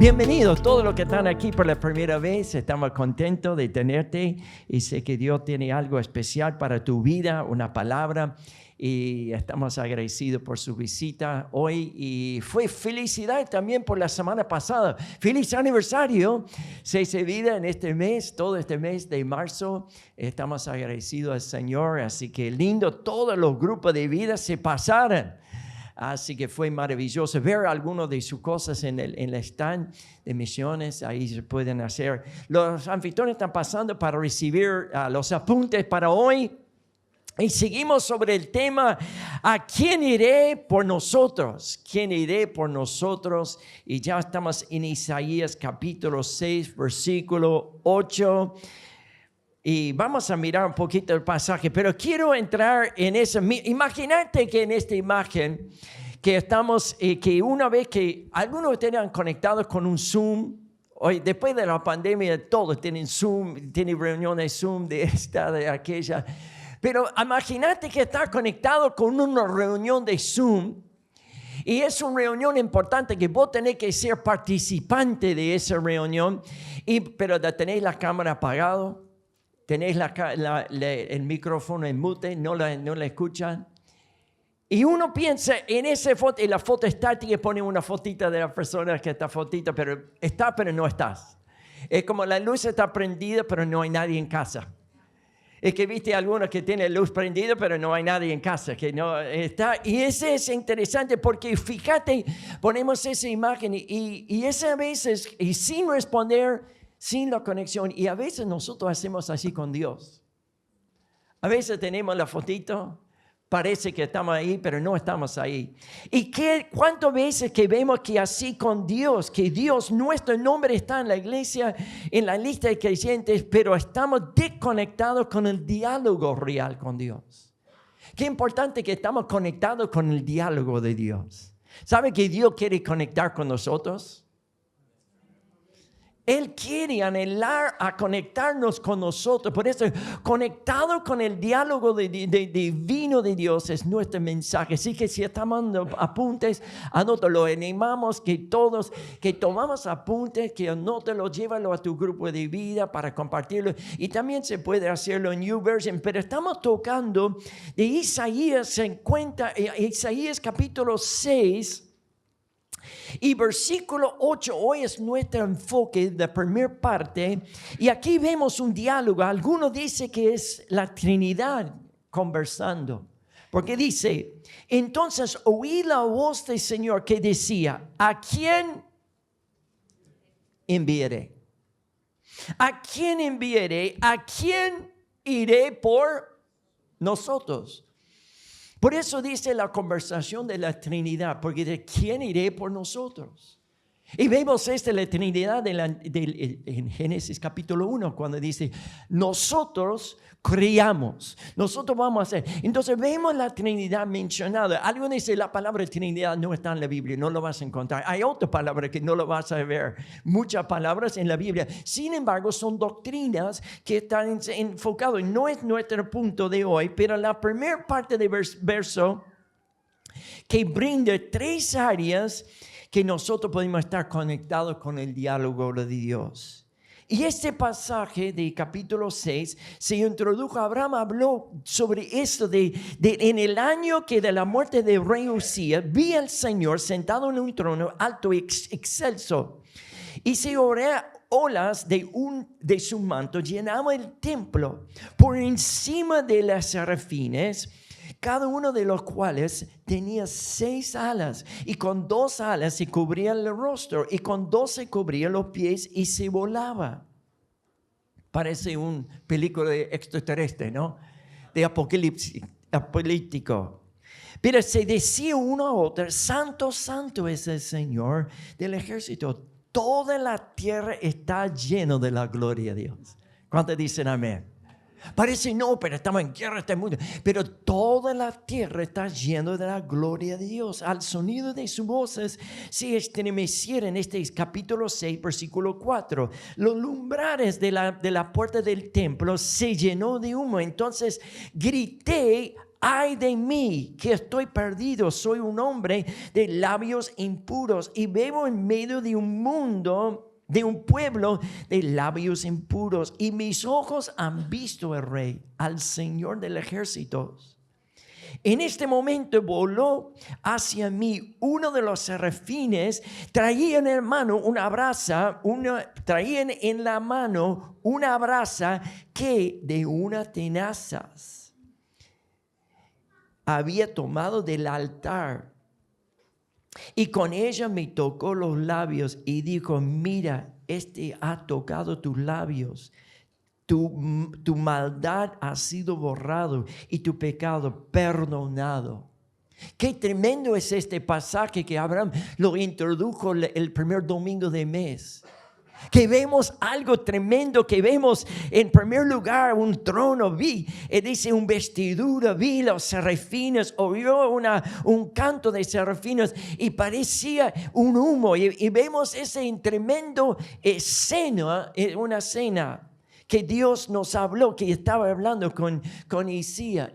Bienvenidos todos los que están aquí por la primera vez. Estamos contentos de tenerte y sé que Dios tiene algo especial para tu vida, una palabra, y estamos agradecidos por su visita hoy. Y fue felicidad también por la semana pasada. ¡Feliz aniversario! 6 de vida en este mes, todo este mes de marzo. Estamos agradecidos al Señor, así que lindo, todos los grupos de vida se pasaron. Así que fue maravilloso ver algunas de sus cosas en el stand de misiones. Ahí se pueden hacer. Los anfitriones están pasando para recibir los apuntes para hoy. Y seguimos sobre el tema, ¿a quién iré por nosotros? ¿Quién iré por nosotros? Y ya estamos en Isaías capítulo 6, versículo 8. Y vamos a mirar un poquito el pasaje, pero quiero entrar en eso. Imagínate que en esta imagen que estamos, que una vez que algunos estén conectados con un Zoom, hoy después de la pandemia todos tienen Zoom, tienen reuniones Zoom de esta, de aquella. Pero imagínate que estás conectado con una reunión de Zoom y es una reunión importante que vos tenés que ser participante de esa reunión, pero tenéis la cámara apagada. Tenéis el micrófono en mute, no la escuchan. Y uno piensa en esa foto, y la foto estática, y pone una fotita de la persona que está fotita, pero no estás. Es como la luz está prendida, pero no hay nadie en casa. Es que viste algunos que tienen luz prendida, pero no hay nadie en casa, que no está. Y ese es interesante porque fíjate, ponemos esa imagen y esa a veces, y sin responder, sin la conexión, y a veces nosotros hacemos así con Dios. A veces tenemos la fotito, parece que estamos ahí, pero no estamos ahí. ¿Y cuántas veces que vemos que así con Dios, que Dios, nuestro nombre está en la iglesia, en la lista de creyentes, pero estamos desconectados con el diálogo real con Dios? Qué importante que estamos conectados con el diálogo de Dios. ¿Sabe que Dios quiere conectar con nosotros? Él quiere anhelar a conectarnos con nosotros. Por eso, conectado con el diálogo divino de Dios es nuestro mensaje. Así que si estamos dando apuntes, anótalo. Animamos que todos, que tomamos apuntes, que anótalo, llévalo a tu grupo de vida para compartirlo. Y también se puede hacerlo en YouVersion. Pero estamos tocando de Isaías Isaías capítulo 6. Y versículo 8, hoy es nuestro enfoque de primera parte. Y aquí vemos un diálogo. Algunos dicen que es la Trinidad conversando. Porque dice, entonces oí la voz del Señor que decía, ¿a quién enviaré? ¿A quién enviaré? ¿A quién iré por nosotros? Por eso dice la conversación de la Trinidad, porque ¿de quién iré por nosotros? Y vemos la Trinidad en Génesis capítulo 1, cuando dice, nosotros criamos, nosotros vamos a hacer. Entonces vemos la Trinidad mencionada. Algunos dicen la palabra Trinidad no está en la Biblia, no lo vas a encontrar. Hay otra palabra que no lo vas a ver. Muchas palabras en la Biblia. Sin embargo, son doctrinas que están enfocadas. No es nuestro punto de hoy, pero la primera parte del verso que brinda 3 áreas que nosotros podemos estar conectados con el diálogo de Dios. Y este pasaje de capítulo 6 se introdujo. Abraham habló sobre esto en el año que de la muerte de rey Usías, vi al Señor sentado en un trono alto y excelso, y se olas de su manto llenaban el templo. Por encima de las serafines, cada uno de los cuales tenía 6 alas, y con 2 alas se cubría el rostro, y con 2 se cubría los pies, y se volaba. Parece un película de extraterrestre, ¿no? De apocalíptico. Pero se decía uno a otro, santo, santo es el Señor del ejército. Toda la tierra está llena de la gloria de Dios. ¿Cuántos dicen amén? Parece no, pero estamos en guerra este mundo. Pero toda la tierra está llena de la gloria de Dios. Al sonido de sus voces se estremecieron. Este es capítulo 6, versículo 4. Los lumbrares de la puerta del templo se llenó de humo. Entonces grité ay de mí, que estoy perdido, soy un hombre de labios impuros y vivo en medio de un mundo, de un pueblo de labios impuros, y mis ojos han visto al Rey, al Señor del ejército. En este momento voló hacia mí uno de los serafines, traían en mano una brasa, traían en la mano una brasa que de una tenaza había tomado del altar, y con ella me tocó los labios y dijo, mira, este ha tocado tus labios. Tu maldad ha sido borrado y tu pecado perdonado. Qué tremendo es este pasaje que Abraham lo introdujo el primer domingo de mes. Que vemos algo tremendo, que vemos en primer lugar un trono, dice un vestidura, vi los serafines, oyó un canto de serafines y parecía un humo, y vemos ese tremendo escena, una escena que Dios nos habló, que estaba hablando con Isaías,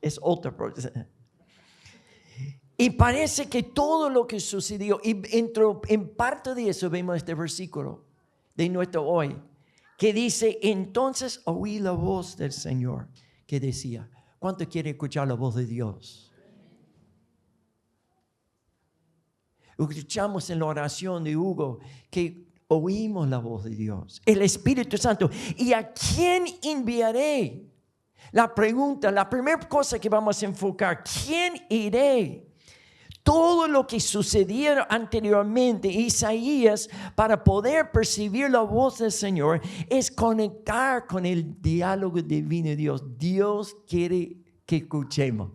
es otra persona. Y parece que todo lo que sucedió, y en parte de eso vemos este versículo de nuestro hoy, que dice, entonces oí la voz del Señor, que decía, ¿cuánto quiere escuchar la voz de Dios? Escuchamos en la oración de Hugo que oímos la voz de Dios, el Espíritu Santo. ¿Y a quién enviaré? La pregunta, la primera cosa que vamos a enfocar, ¿quién iré? Todo lo que sucediera anteriormente, Isaías, para poder percibir la voz del Señor, es conectar con el diálogo divino de Dios. Dios quiere que escuchemos.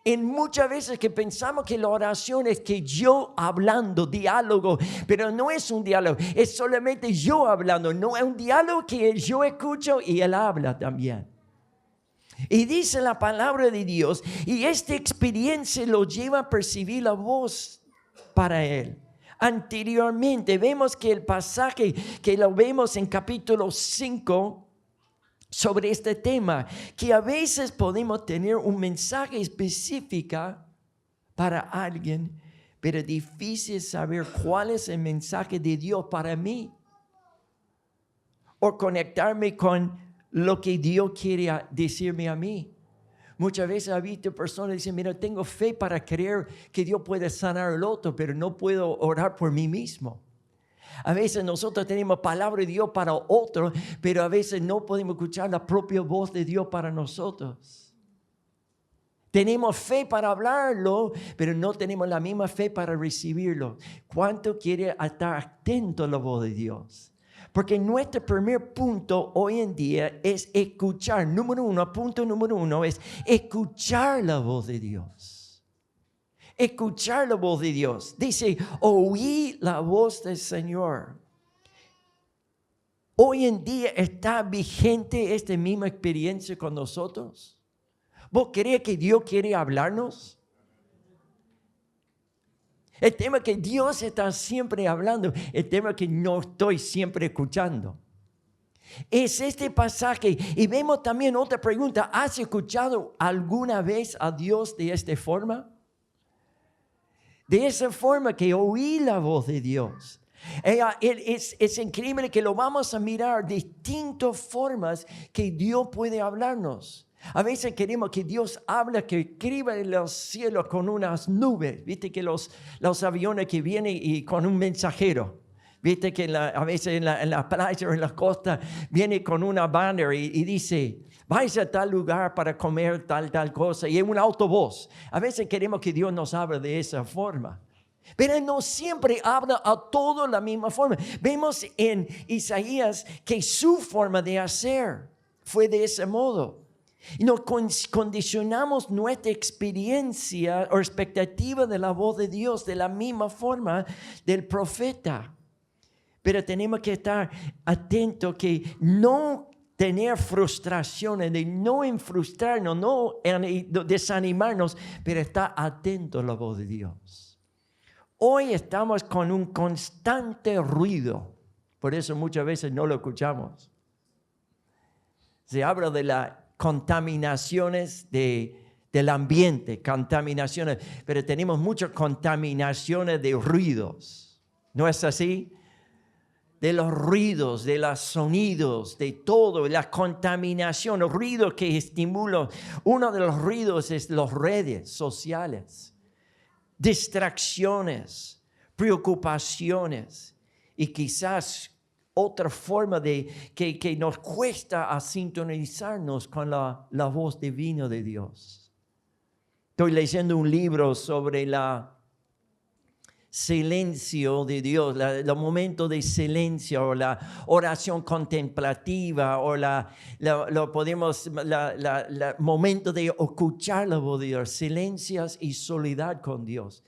En muchas veces que pensamos que la oración es que yo hablando, diálogo, pero no es un diálogo, es solamente yo hablando, no es un diálogo que yo escucho y Él habla también. Y dice la palabra de Dios, y esta experiencia lo lleva a percibir la voz para Él. Anteriormente vemos que el pasaje que lo vemos en capítulo 5, sobre este tema, que a veces podemos tener un mensaje específico para alguien, pero difícil saber cuál es el mensaje de Dios para mí, o conectarme con lo que Dios quiere decirme a mí. Muchas veces he visto personas que dicen, mira, tengo fe para creer que Dios puede sanar al otro, pero no puedo orar por mí mismo. A veces nosotros tenemos palabra de Dios para otro, pero a veces no podemos escuchar la propia voz de Dios para nosotros. Tenemos fe para hablarlo, pero no tenemos la misma fe para recibirlo. ¿Cuánto quiere estar atento a la voz de Dios? Porque nuestro primer punto hoy en día es escuchar. Punto número uno es escuchar la voz de Dios. Escuchar la voz de Dios. Dice, oí la voz del Señor. Hoy en día está vigente esta misma experiencia con nosotros. ¿Vos crees que Dios quiere hablarnos? El tema es que Dios está siempre hablando. El tema es que no estoy siempre escuchando. Es este pasaje. Y vemos también otra pregunta. ¿Has escuchado alguna vez a Dios de esta forma? De esa forma que oí la voz de Dios. Es increíble que lo vamos a mirar de distintas formas que Dios puede hablarnos. A veces queremos que Dios hable, que escriba en los cielos con unas nubes. Viste que los aviones que vienen y con un mensajero. Viste que a veces en la playa o en la costa viene con una banner y dice, vais a tal lugar para comer tal cosa. Y es un autobús. A veces queremos que Dios nos hable de esa forma. Pero Él no siempre habla a todos la misma forma. Vemos en Isaías que su forma de hacer fue de ese modo. Y nos condicionamos nuestra experiencia o expectativa de la voz de Dios de la misma forma del profeta. Pero tenemos que estar atentos que no tener frustraciones, de no frustrarnos, no desanimarnos, pero estar atentos a la voz de Dios. Hoy estamos con un constante ruido, por eso muchas veces no lo escuchamos. Se habla de las contaminaciones del ambiente, contaminaciones, pero tenemos muchas contaminaciones de ruidos. ¿No es así? De los ruidos, de los sonidos, de todo, la contaminación, los ruidos que estimulan. Uno de los ruidos es las redes sociales, distracciones, preocupaciones y quizás otra forma de que nos cuesta a sintonizarnos con la voz divina de Dios. Estoy leyendo un libro sobre la silencio de Dios, los momentos de silencio, o la oración contemplativa, o momento de escuchar la voz de Dios, silencios y soledad con Dios.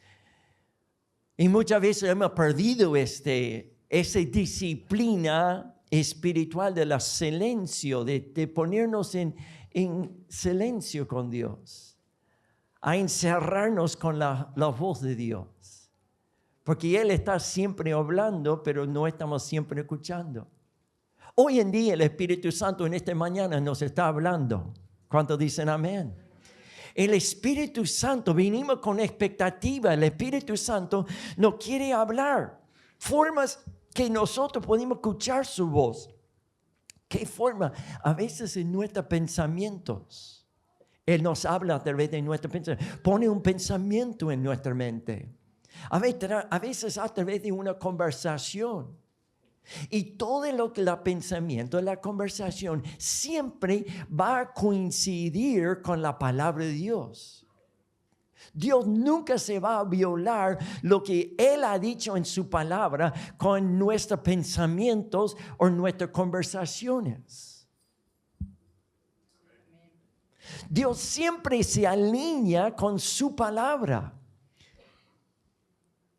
Y muchas veces hemos perdido esa disciplina espiritual del silencio, de ponernos en silencio con Dios, a encerrarnos con la voz de Dios. Porque Él está siempre hablando, pero no estamos siempre escuchando. Hoy en día el Espíritu Santo en esta mañana nos está hablando. ¿Cuántos dicen amén? El Espíritu Santo, venimos con expectativa. El Espíritu Santo nos quiere hablar. Formas que nosotros podemos escuchar su voz. ¿Qué forma? A veces en nuestros pensamientos. Él nos habla a través de nuestros pensamientos. Pone un pensamiento en nuestra mente. A veces a través de una conversación. Y todo lo que el pensamiento, la conversación, siempre va a coincidir con la palabra de Dios. Dios nunca se va a violar lo que Él ha dicho en su palabra con nuestros pensamientos o nuestras conversaciones. Dios siempre se alinea con su palabra.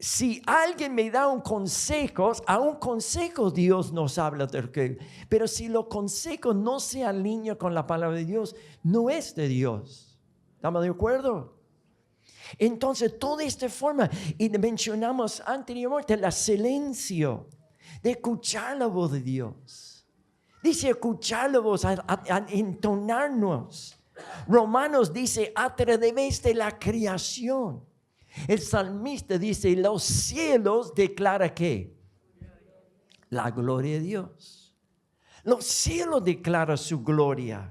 Si alguien me da un consejo, a un consejo Dios nos habla. Pero si los consejos no se alinean con la palabra de Dios, no es de Dios. ¿Estamos de acuerdo? Entonces, toda esta forma, y mencionamos anteriormente, el silencio, de escuchar la voz de Dios. Dice escuchar la voz, a entonarnos. Romanos dice a través de la creación. El salmista dice, los cielos declaran ¿qué? La gloria de Dios. Los cielos declaran su gloria.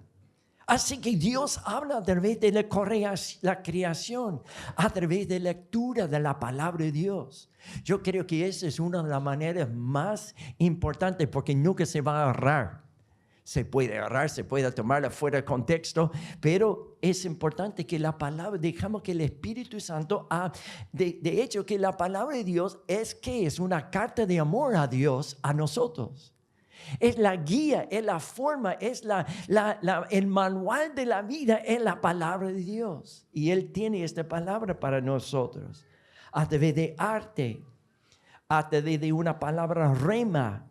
Así que Dios habla a través de la creación, a través de la lectura de la palabra de Dios. Yo creo que esa es una de las maneras más importantes porque nunca se va a errar. Se puede agarrar, se puede tomarla fuera de contexto, pero es importante que la palabra, dejamos que el Espíritu Santo, de hecho que la palabra de Dios es una carta de amor a Dios, a nosotros. Es la guía, es la forma, es el manual de la vida, es la palabra de Dios. Y Él tiene esta palabra para nosotros. A través de arte, a través de una palabra rema.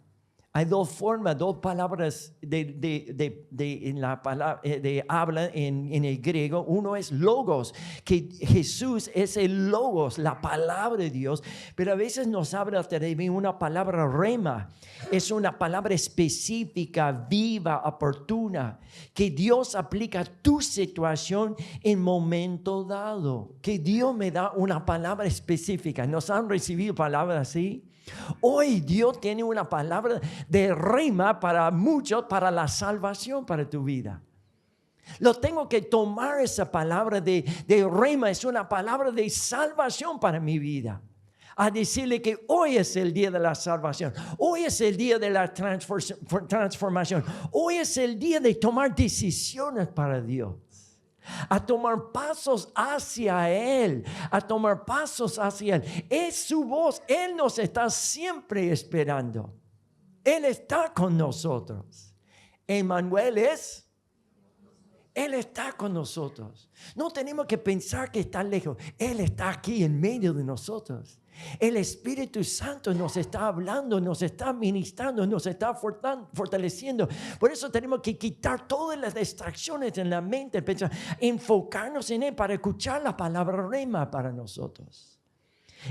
Hay dos formas, dos palabras de habla en el griego. Uno es logos, que Jesús es el logos, la palabra de Dios. Pero a veces nos habla de una palabra rema. Es una palabra específica, viva, oportuna, que Dios aplica a tu situación en momento dado. Que Dios me da una palabra específica. ¿Nos han recibido palabras así? Hoy Dios tiene una palabra de rema para muchos, para la salvación, para tu vida. Lo tengo que tomar esa palabra de rema, es una palabra de salvación para mi vida. A decirle que hoy es el día de la salvación, hoy es el día de la transformación, hoy es el día de tomar decisiones para Dios. A tomar pasos hacia Él, a tomar pasos hacia Él. Es su voz, Él nos está siempre esperando. Él está con nosotros. Emmanuel Él está con nosotros. No tenemos que pensar que está lejos. Él está aquí en medio de nosotros. El Espíritu Santo nos está hablando, nos está ministrando, nos está fortaleciendo. Por eso tenemos que quitar todas las distracciones en la mente, enfocarnos en Él para escuchar la palabra rema para nosotros.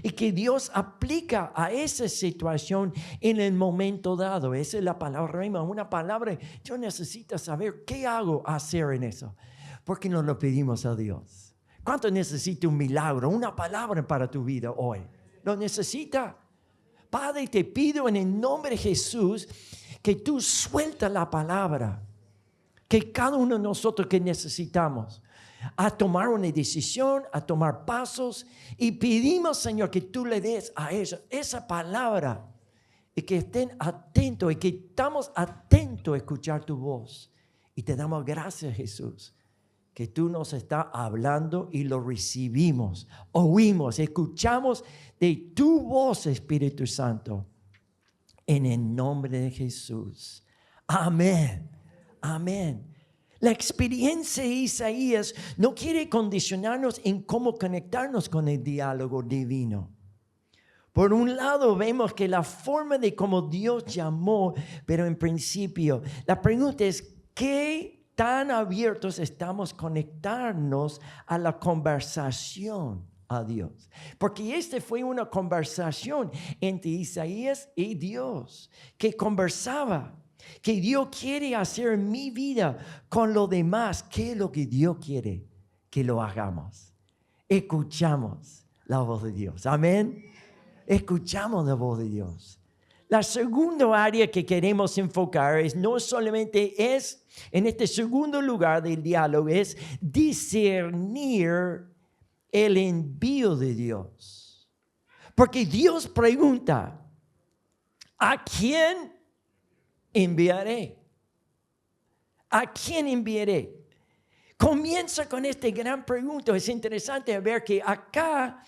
y que Dios aplica a esa situación en el momento dado. Esa es la palabra rema, una palabra. Yo necesito saber qué hago hacer en eso. ¿Por qué no lo pedimos a Dios? ¿Cuánto necesita un milagro, una palabra para tu vida hoy? ¿Lo necesita? Padre, te pido en el nombre de Jesús que tú sueltas la palabra, que cada uno de nosotros que necesitamos a tomar una decisión, a tomar pasos, y pedimos, Señor, que tú le des a ellos esa palabra y que estén atentos y que estamos atentos a escuchar tu voz. Y te damos gracias, Jesús, que tú nos estás hablando y lo recibimos, oímos, escuchamos de tu voz, Espíritu Santo, en el nombre de Jesús. Amén. Amén. La experiencia de Isaías no quiere condicionarnos en cómo conectarnos con el diálogo divino. Por un lado vemos que la forma de cómo Dios llamó, pero en principio, la pregunta es, ¿qué tan abiertos estamos a conectarnos a la conversación a Dios? Porque fue una conversación entre Isaías y Dios, que conversaba. Que Dios quiere hacer en mi vida con lo demás. ¿Qué es lo que Dios quiere que lo hagamos? Escuchamos la voz de Dios. Amén. Escuchamos la voz de Dios. La segunda área que queremos enfocar no solamente es, en este segundo lugar del diálogo, es discernir el envío de Dios. Porque Dios pregunta, ¿a quién enviaré? ¿A quién enviaré? Comienza con esta gran pregunta. Es interesante ver que acá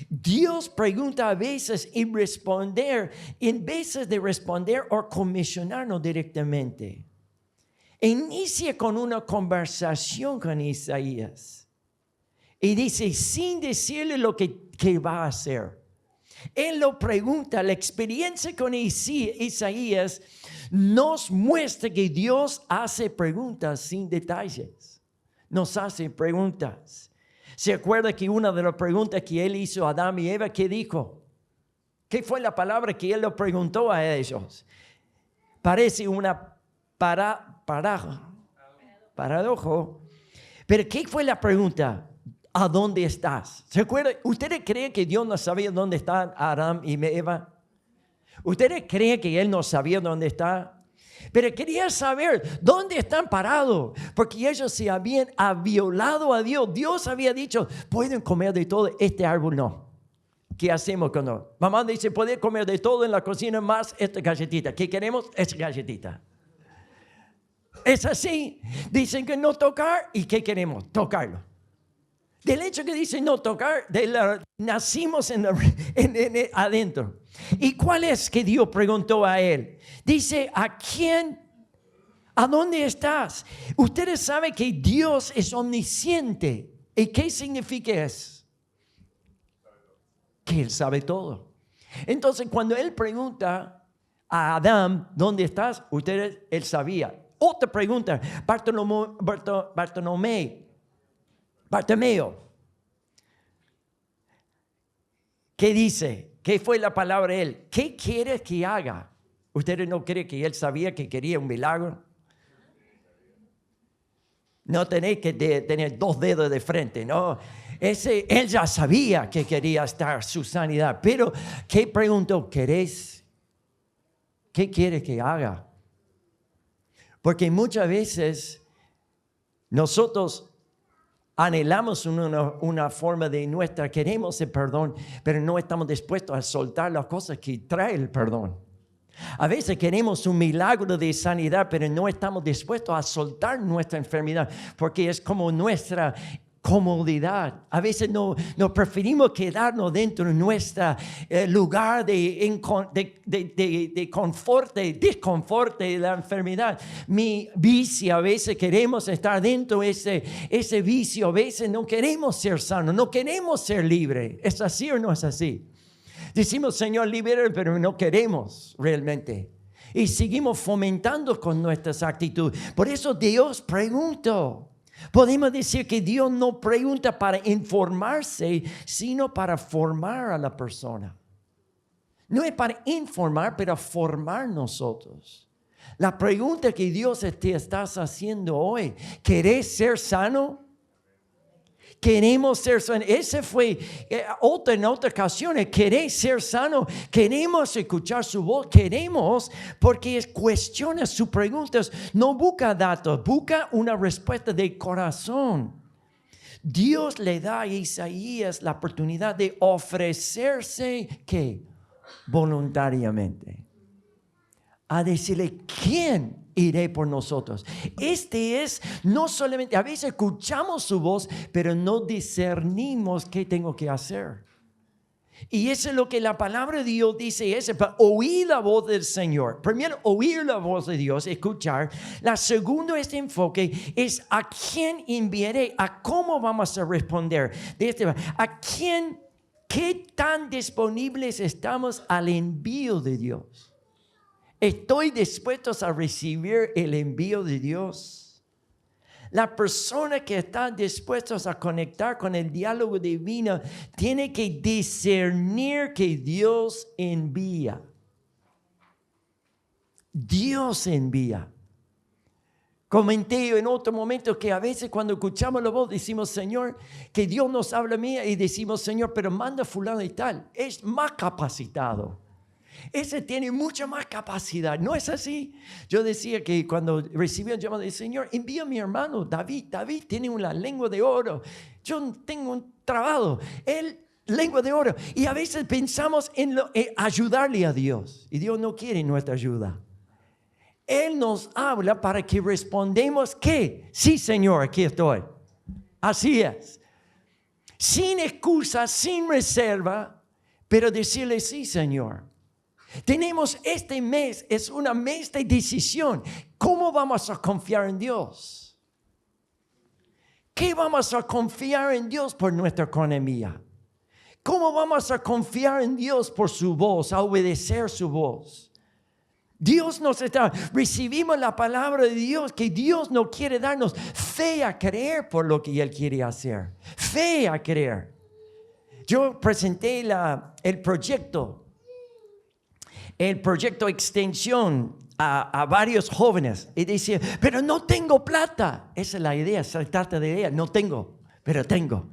Dios pregunta a veces y responder, en veces de responder o comisionarnos directamente. Inicia con una conversación con Isaías y dice, sin decirle lo que va a hacer. Él lo pregunta. La experiencia con Isaías nos muestra que Dios hace preguntas sin detalles. Nos hace preguntas. ¿Se acuerda que una de las preguntas que Él hizo a Adán y Eva, qué dijo? ¿Qué fue la palabra que Él le preguntó a ellos? Parece una paradoja. Pero ¿qué fue la pregunta? ¿A dónde estás? ¿Se acuerdan? ¿Ustedes creen que Dios no sabía dónde están Adán y Eva? ¿Ustedes creen que Él no sabía dónde está? Pero quería saber dónde están parados, porque ellos se habían violado a Dios. Dios había dicho, pueden comer de todo, este árbol no. ¿Qué hacemos con él? Mamá dice, pueden comer de todo en la cocina más esta galletita. ¿Qué queremos? Esta galletita. Es así. Dicen que no tocar, ¿y qué queremos? Tocarlo. Del hecho que dice no tocar, nacimos adentro. ¿Y cuál es que Dios preguntó a él? Dice, ¿a quién? ¿A dónde estás? Ustedes saben que Dios es omnisciente. ¿Y qué significa eso? Que Él sabe todo. Entonces, cuando Él pregunta a Adán, ¿dónde estás? Él sabía. Otra pregunta, Bartimeo, ¿qué dice? ¿Qué fue la palabra de él? ¿Qué quiere que haga? ¿Ustedes no creen que él sabía que quería un milagro? No tenéis que tener 2 dedos de frente, ¿no? Él ya sabía que quería estar su sanidad, pero ¿qué preguntó? ¿Querés? ¿Qué quiere que haga? Porque muchas veces nosotros anhelamos una forma de queremos el perdón, pero no estamos dispuestos a soltar las cosas que trae el perdón. A veces queremos un milagro de sanidad, pero no estamos dispuestos a soltar nuestra enfermedad, porque es como nuestra comodidad. A veces nos preferimos quedarnos dentro de nuestro lugar de confort, de desconfort de la enfermedad. Mi vicio, a veces queremos estar dentro de ese vicio. A veces no queremos ser sanos, no queremos ser libres. ¿Es así o no es así? Decimos, Señor, libera, pero no queremos realmente. Y seguimos fomentando con nuestras actitudes. Por eso Dios preguntó, Podemos decir que Dios no pregunta para informarse, sino para formar a la persona. No es para informar, pero formar nosotros. La pregunta que Dios te está haciendo hoy, ¿querés ser sano? Queremos ser sanos. Ese fue en otra ocasión. ¿Querés ser sano? Queremos escuchar su voz. Queremos, porque cuestiona sus preguntas. No busca datos, busca una respuesta del corazón. Dios le da a Isaías la oportunidad de ofrecerse, ¿qué? Voluntariamente. A decirle, ¿quién iré por nosotros? No solamente, a veces escuchamos su voz, pero no discernimos qué tengo que hacer. Y eso es lo que la palabra de Dios dice, para oír la voz del Señor. Primero, oír la voz de Dios, escuchar. La segunda, este enfoque, es a quién enviaré, a cómo vamos a responder. A quién, qué tan disponibles estamos al envío de Dios. ¿Estoy dispuesto a recibir el envío de Dios? La persona que está dispuesta a conectar con el diálogo divino tiene que discernir que Dios envía. Dios envía. Comenté en otro momento que a veces cuando escuchamos la voz decimos, Señor, que Dios nos habla a mí y decimos, Señor, pero manda a fulano y tal. Es más capacitado. Ese tiene mucha más capacidad, ¿no es así? Yo decía que cuando recibí el llamado del Señor, envía a mi hermano David. David tiene una lengua de oro. Yo tengo un trabajo. Él, lengua de oro. Y a veces pensamos en ayudarle a Dios. Y Dios no quiere nuestra ayuda. Él nos habla para que respondamos que, sí, Señor, aquí estoy. Así es. Sin excusa, sin reserva, pero decirle, sí, Señor. Tenemos este mes, es un mes de decisión. ¿Cómo vamos a confiar en Dios? ¿Qué vamos a confiar en Dios por nuestra economía? ¿Cómo vamos a confiar en Dios por su voz, a obedecer su voz? Dios recibimos la palabra de Dios, que Dios no quiere darnos fe a creer por lo que Él quiere hacer. Fe a creer. Yo presenté el proyecto extensión a varios jóvenes y decía, pero no tengo plata. Esa es la idea, se trata de idea. No tengo, pero tengo.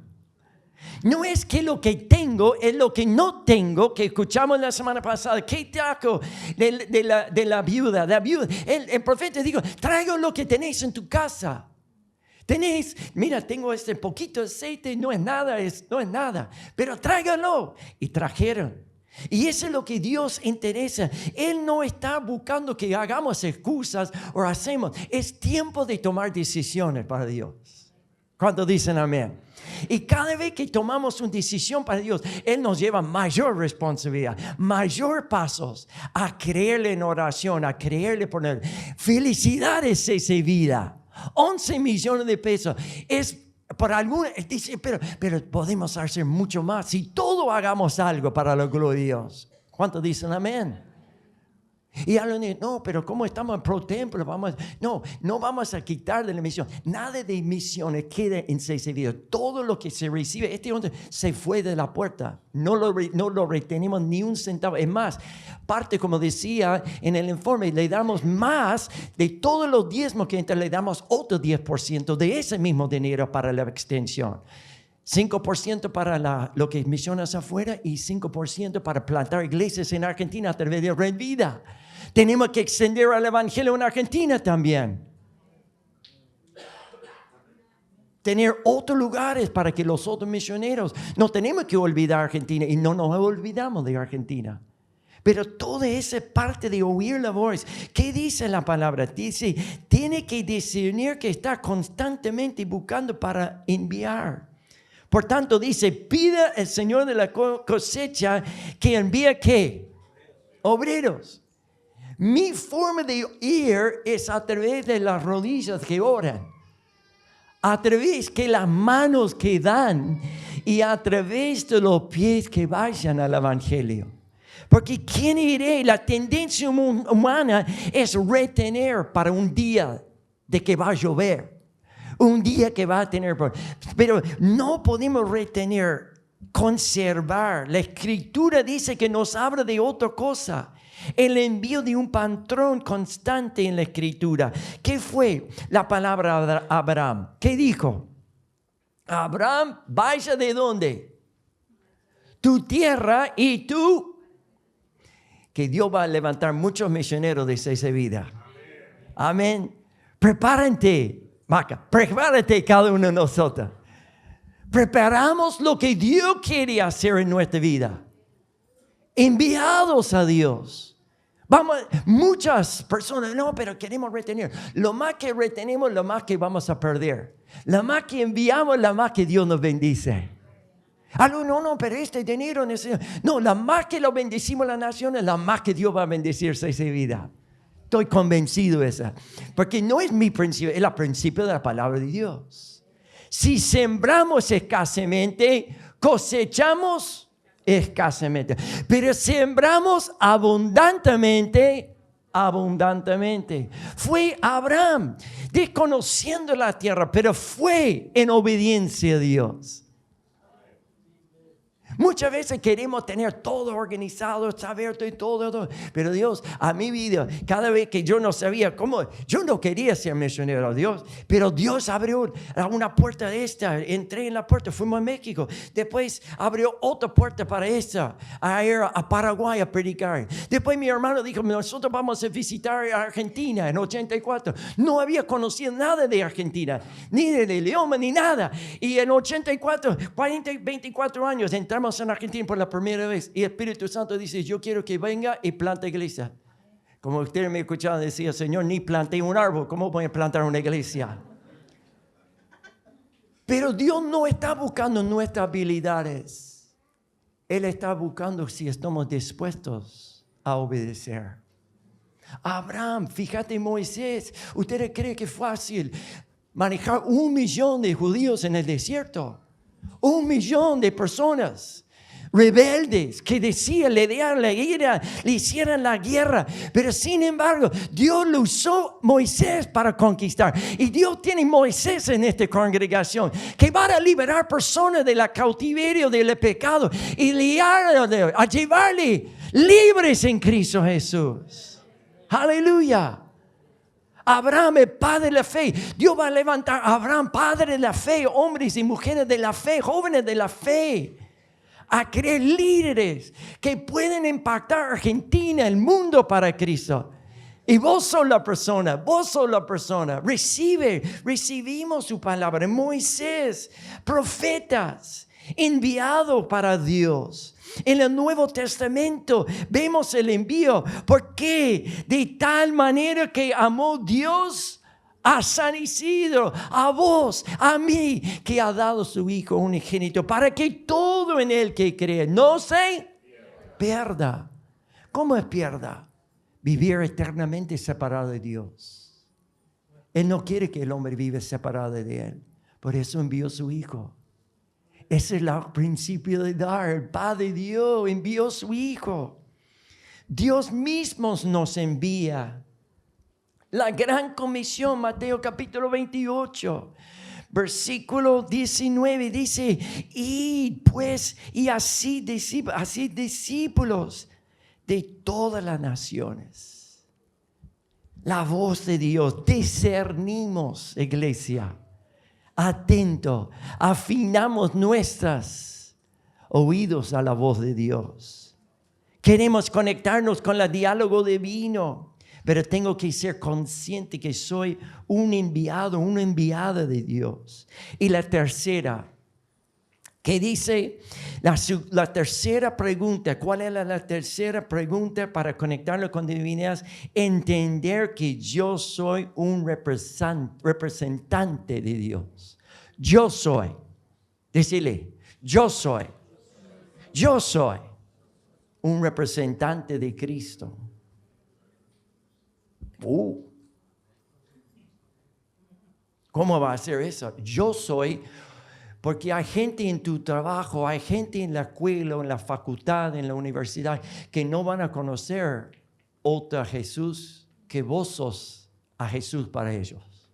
No es que lo que tengo es lo que no tengo, que escuchamos la semana pasada. ¿Qué taco de la viuda? El profeta dijo, traigo lo que tenéis en tu casa. Mira, tengo este poquito de aceite, no es nada, pero tráigalo. Y trajeron. Y eso es lo que Dios interesa. Él no está buscando que hagamos excusas o hacemos. Es tiempo de tomar decisiones para Dios. ¿Cuántos dicen amén? Y cada vez que tomamos una decisión para Dios, Él nos lleva mayor responsabilidad, mayor pasos a creerle en oración, a creerle por Él. Felicidades esa vida. 11 millones de pesos. Es por algunos, dice, pero podemos hacer mucho más si todos hagamos algo para la gloria de Dios. ¿Cuántos dicen amén? Y hablan de, no, pero ¿cómo estamos en pro templo? No vamos a quitar de la misión. Nada de misiones queda en CCV. Todo lo que se recibe, este hombre se fue de la puerta. No lo retenemos ni un centavo. Es más, parte, como decía en el informe, le damos más de todos los diezmos que entra, le damos otro 10% de ese mismo dinero para la extensión. 5% para lo que es misiones afuera y 5% para plantar iglesias en Argentina a través de Red Vida. Tenemos que extender el evangelio en Argentina también. Tener otros lugares para que los otros misioneros, no tenemos que olvidar Argentina y no nos olvidamos de Argentina. Pero toda esa parte de oír la voz, ¿qué dice la palabra? Dice, tiene que discernir que está constantemente buscando para enviar. Por tanto, dice, pida al Señor de la cosecha que envíe, ¿qué? Obreros. Mi forma de ir es a través de las rodillas que oran, a través de las manos que dan y a través de los pies que vayan al evangelio. Porque ¿quién iré? La tendencia humana es retener para un día de que va a llover. un día que va a tener, pero no podemos retener, conservar. La Escritura dice que nos habla de otra cosa. El envío de un patrón constante en la Escritura. ¿Qué fue la palabra Abraham? ¿Qué dijo? Abraham, vaya de dónde? Tu tierra y tú. Que Dios va a levantar muchos misioneros de esa vida. Amén. Prepárate, Maca. Prepárate cada uno de nosotros. Preparamos lo que Dios quiere hacer en nuestra vida. Enviados a Dios. Vamos, muchas personas, no, pero queremos retener. Lo más que retenemos, lo más que vamos a perder. Lo más que enviamos, lo más que Dios nos bendice. No, pero este dinero no, la más que lo bendecimos a las naciones, la más que Dios va a bendecirse esa vida. Estoy convencido de eso. Porque no es mi principio, es el principio de la palabra de Dios. Si sembramos escasamente, cosechamos escasamente. Pero sembramos abundantemente. Fue Abraham desconociendo la tierra, pero fue en obediencia a Dios. Muchas veces queremos tener todo organizado, saber todo. Pero Dios, a mi vida, cada vez que yo no sabía cómo, yo no quería ser misionero a Dios, pero Dios abrió una puerta de esta, entré en la puerta, fuimos a México, después abrió otra puerta para esta, a ir a Paraguay a predicar. Después mi hermano dijo, nosotros vamos a visitar a Argentina en 84. No había conocido nada de Argentina, ni del idioma, ni nada. Y en 84, 24 años, entramos en Argentina por la primera vez y el Espíritu Santo dice, yo quiero que venga y plante iglesia. Como ustedes me escuchaban, decía, Señor, ni planté un árbol, ¿cómo voy a plantar una iglesia? Pero Dios no está buscando nuestras habilidades. Él está buscando si estamos dispuestos a obedecer. Abraham, fíjate Moisés, ¿ustedes creen que es fácil manejar 1 millón de judíos en el desierto? 1 millón de personas rebeldes que decían, le dieran la ira, le hicieran la guerra. Pero sin embargo, Dios lo usó Moisés para conquistar. Y Dios tiene Moisés en esta congregación que va a liberar personas del cautiverio del pecado y a llevarle libres en Cristo Jesús. Aleluya. Abraham, el padre de la fe. Dios va a levantar a Abraham, padre de la fe, hombres y mujeres de la fe, jóvenes de la fe, a crear líderes que pueden impactar a Argentina, el mundo para Cristo. Y vos sos la persona. Recibimos su palabra. Moisés, profetas, enviados para Dios. En el Nuevo Testamento vemos el envío. ¿Por qué? De tal manera que amó Dios a San Isidro, a vos, a mí, que ha dado su Hijo unigénito, para que todo en Él que cree no se pierda. ¿Cómo es pierda? Vivir eternamente separado de Dios. Él no quiere que el hombre viva separado de Él. Por eso envió a su Hijo. Ese es el principio de dar. El Padre Dios envió a su Hijo. Dios mismo nos envía. La gran comisión, Mateo capítulo 28, versículo 19, dice, id pues y así discípulos de todas las naciones. La voz de Dios, discernimos, iglesia. Atento, afinamos nuestros oídos a la voz de Dios. Queremos conectarnos con el diálogo divino, pero tengo que ser consciente que soy un enviado, una enviada de Dios. Y la tercera, ¿qué dice? La tercera pregunta, ¿cuál era la tercera pregunta para conectarlo con divinidad? Entender que yo soy un representante de Dios. Yo soy. Decirle, yo soy un representante de Cristo. ¿Cómo va a ser eso? Yo soy, porque hay gente en tu trabajo, hay gente en la escuela, en la facultad, en la universidad, que no van a conocer otro Jesús que vos sos a Jesús para ellos.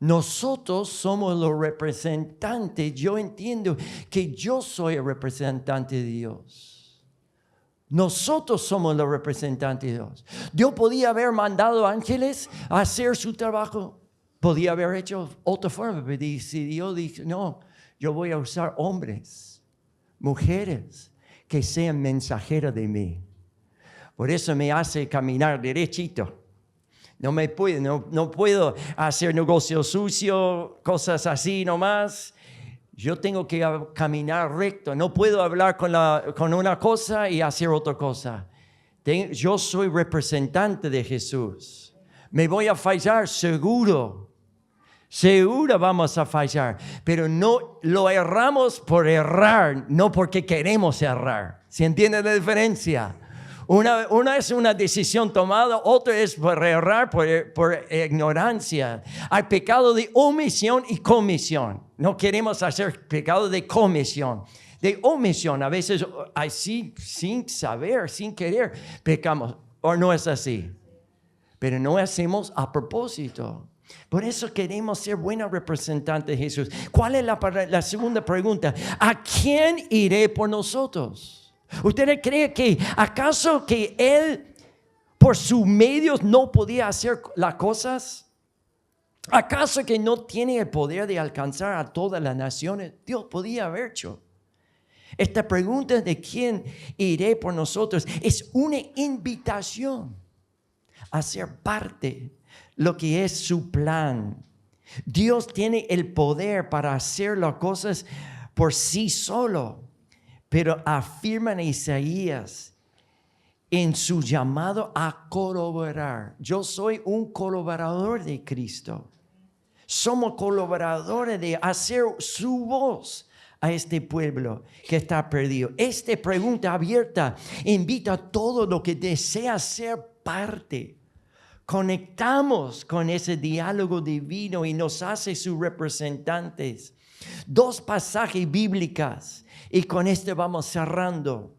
Nosotros somos los representantes. Yo entiendo que yo soy el representante de Dios. Nosotros somos los representantes de Dios. Dios podía haber mandado ángeles a hacer su trabajo. Podía haber hecho otra forma, pero si Dios dice, no, yo voy a usar hombres, mujeres, que sean mensajeros de mí. Por eso me hace caminar derechito. No puedo hacer negocio sucio, cosas así nomás. Yo tengo que caminar recto. No puedo hablar con una cosa y hacer otra cosa. Yo soy representante de Jesús. Me voy a fallar, seguro. Seguro vamos a fallar. Pero no lo erramos por errar, no porque queremos errar. ¿Se entiende la diferencia? Una es una decisión tomada, otra es por errar, por ignorancia. Hay pecado de omisión y comisión. No queremos hacer pecado de comisión. De omisión, a veces así, sin saber, sin querer, pecamos. ¿O no es así? Pero no hacemos a propósito. Por eso queremos ser buenos representantes de Jesús. ¿Cuál es la segunda pregunta? ¿A quién iré por nosotros? ¿Usted cree que acaso que Él por sus medios no podía hacer las cosas? ¿Acaso que no tiene el poder de alcanzar a todas las naciones? Dios podía haber hecho. Esta pregunta de quién iré por nosotros es una invitación a ser parte de lo que es su plan. Dios tiene el poder para hacer las cosas por sí solo. Pero afirma en Isaías en su llamado a colaborar. Yo soy un colaborador de Cristo. Somos colaboradores de hacer su voz a este pueblo que está perdido. Esta pregunta abierta invita a todo lo que desea ser parte. Conectamos con ese diálogo divino y nos hace sus representantes. Dos pasajes bíblicos. Y con este vamos cerrando.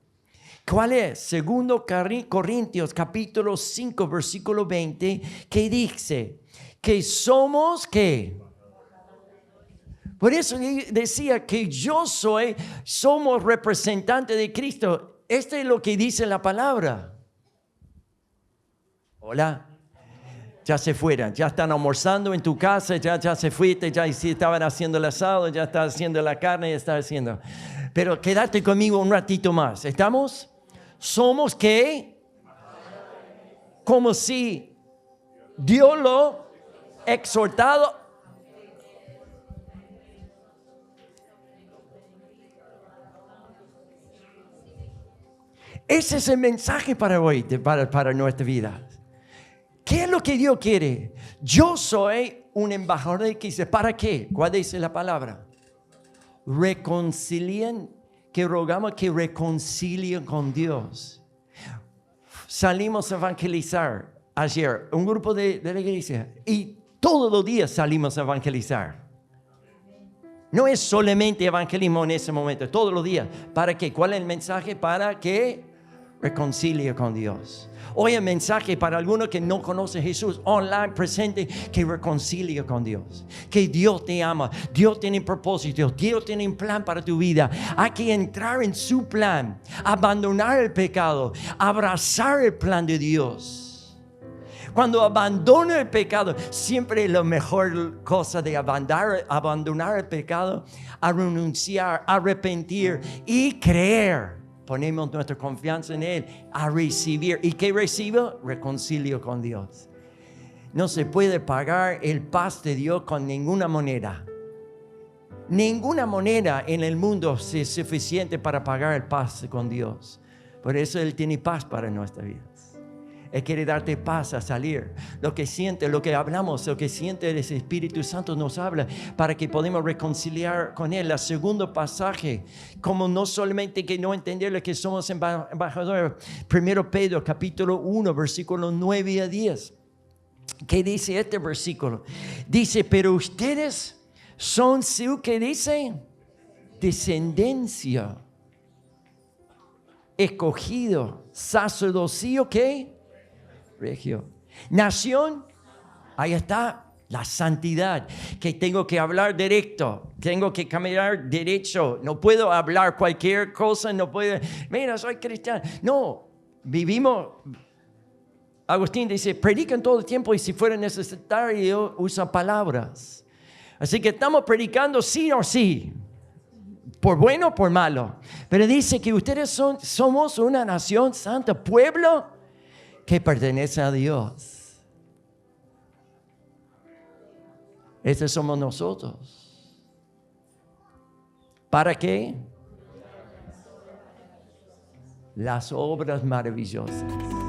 ¿Cuál es? Segundo Corintios capítulo 5 versículo 20, que dice que somos ¿qué? Por eso decía que somos representantes de Cristo. Esto es lo que dice la palabra. Hola. Ya se fueron, ya están almorzando en tu casa, ya se fuiste, ya estaban haciendo el asado, ya están haciendo la carne, ya están haciendo. Pero quédate conmigo un ratito más. ¿Estamos? Somos ¿qué? Como si Dios lo exhortado. Ese es el mensaje para hoy, para nuestra vida. ¿Qué es lo que Dios quiere? Yo soy un embajador de Cristo. ¿Para qué? ¿Cuál dice la palabra? Reconcilien, que rogamos que reconcilien con Dios. Salimos a evangelizar ayer, un grupo de la iglesia, y todos los días salimos a evangelizar. No es solamente evangelismo en ese momento, todos los días. ¿Para qué? ¿Cuál es el mensaje? Para que reconcilie con Dios. Hoy el mensaje para algunos que no conocen a Jesús online presente, que reconcilie con Dios, que Dios te ama, Dios tiene propósito, Dios tiene un plan para tu vida. Hay que entrar en su plan, abandonar el pecado, abrazar el plan de Dios. Cuando abandono el pecado, siempre es la mejor cosa de abandonar el pecado, a renunciar, arrepentir y creer. Ponemos nuestra confianza en Él, a recibir. ¿Y qué recibo? Reconcilio con Dios. No se puede pagar el paz de Dios con ninguna moneda. Ninguna moneda en el mundo es suficiente para pagar el paz con Dios. Por eso Él tiene paz para nuestra vida. Él quiere darte paz a salir. Lo que siente, lo que hablamos, lo que siente el Espíritu Santo nos habla para que podamos reconciliar con Él. El segundo pasaje, como no solamente que no entenderle que somos embajadores. 1 Pedro capítulo 1, versículos 9 a 10. ¿Qué dice este versículo? Dice, pero ustedes son su, ¿qué dice? Descendencia. Escogido. Sacerdocio, ¿qué? Regio. Nación, ahí está, La santidad, que tengo que hablar directo, tengo que caminar derecho, no puedo hablar cualquier cosa, no puedo, mira, soy cristiano. No, vivimos, Agustín dice, predican todo el tiempo y si fuera necesario usan palabras. Así que estamos predicando sí o sí, por bueno o por malo. Pero dice que ustedes somos una nación santa, pueblo que pertenece a Dios. Estos somos nosotros. ¿Para qué? Las obras maravillosas